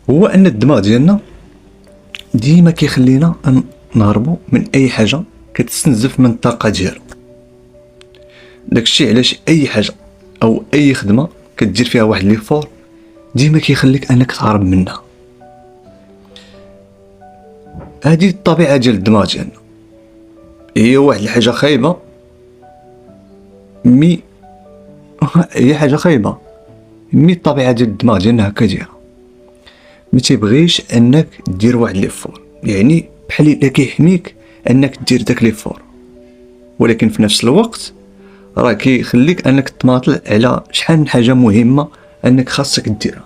هو ان الدماغ ديالنا ديما كيخلينا نهربوا من اي حاجه كتستنزف من الطاقه ديالو. داكشي علاش اي حاجه او اي خدمه كدير فيها واحد ليفور ديما كيخليك انك تهرب منها. هذه الطبيعه ديال الدماغ ديالنا، هي واحد الحاجه خايبه هي حاجه خايبه الطبيعه ديال الدماغ ديالنا هكا دايره، ما تيبغيش انك دير واحد ليفور، يعني بحال الا كيحميك انك دير داك ليفور، ولكن في نفس الوقت راه كيخليك انك تماطل على شحال من حاجه مهمه انك خاصك ديرها.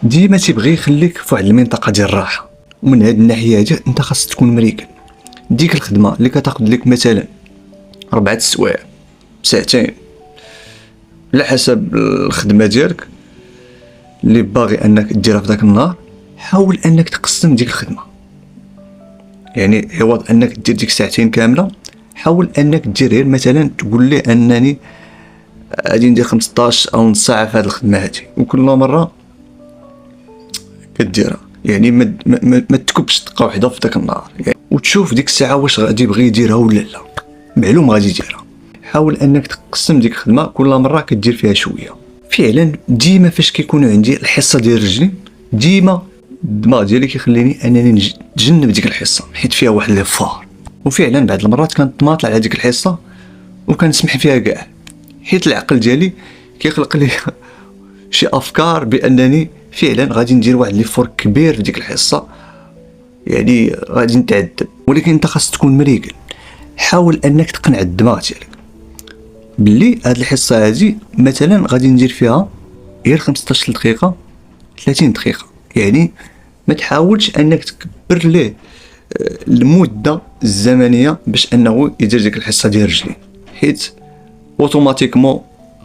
ديما تيبغي يخليك في واحد المنطقه ديال الراحه، ومن هاد الناحيه هادي انت خاصك تكون مريكل. ديك الخدمه اللي كتاخذ لك مثلا 4 سوايع ساعتين على حسب الخدمه ديالك اللي باغي انك ديرها في داك النهار، حاول انك تقسم ديك الخدمه. يعني عوض انك دير ديك ساعتين كامله، حاول انك دير غير مثلا تقول لي انني غادي ندير 15 او نص ساعه في هذه الخدمه هذه، وكل مره كديرها. يعني ما تكبش دقه واحده في داك النهار، يعني وتشوف ديك الساعه واش غادي يبغي يديرها ولا لا، معلوم غادي يديرها. حاول انك تقسم ديك الخدمه كل مره كدير فيها شويه. فعلا ديما فاش كيكونوا عندي الحصه ديال رجلي، ديما الدماغ ديالي كيخليني انني نتجنب ديك الحصه حيت فيها واحد ليفور. وفعلا بعض المرات كنتماطل على ديك الحصه وكنسمح فيها كاع، حيت العقل ديالي كيخلق لي شي افكار بانني فعلا غادي ندير واحد ليفور كبير في ديك الحصه، يعني غادي نتعذب. ولكن انت خاص تكون مريكل، حاول انك تقنع الدماغ ديالك باللي هاد الحصه هذه مثلا غادي ندير فيها غير 15 دقيقه 30 دقيقه. يعني ما تحاولش انك تكبر ليه المده الزمنيه باش انه يدير ديك الحصه ديال رجلي، حيت اوتوماتيكمون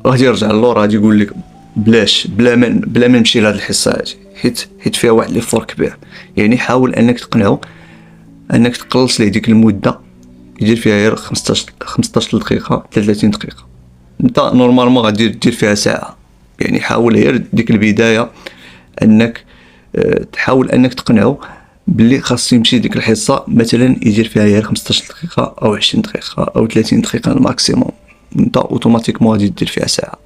غادي يرجع للور، غادي يقول لك بلا ما نمشي لهاد الحصه هذه حيت فيها واحد ليفور كبير. يعني حاول انك تقنعه انك تقلص ليه ديك المده يدير فيها غير 15 دقيقه 30 دقيقه. انت نورمالمون غادي دير فيها ساعه، يعني حاول غير ديك البدايه انك تحاول انك تقنعه باللي خاص يمشي ديك الحصه مثلا يدير فيها غير 15 دقيقه او 20 دقيقه او 30 دقيقه الماكسيموم. انت اوتوماتيكمون غادي دير فيها ساعه.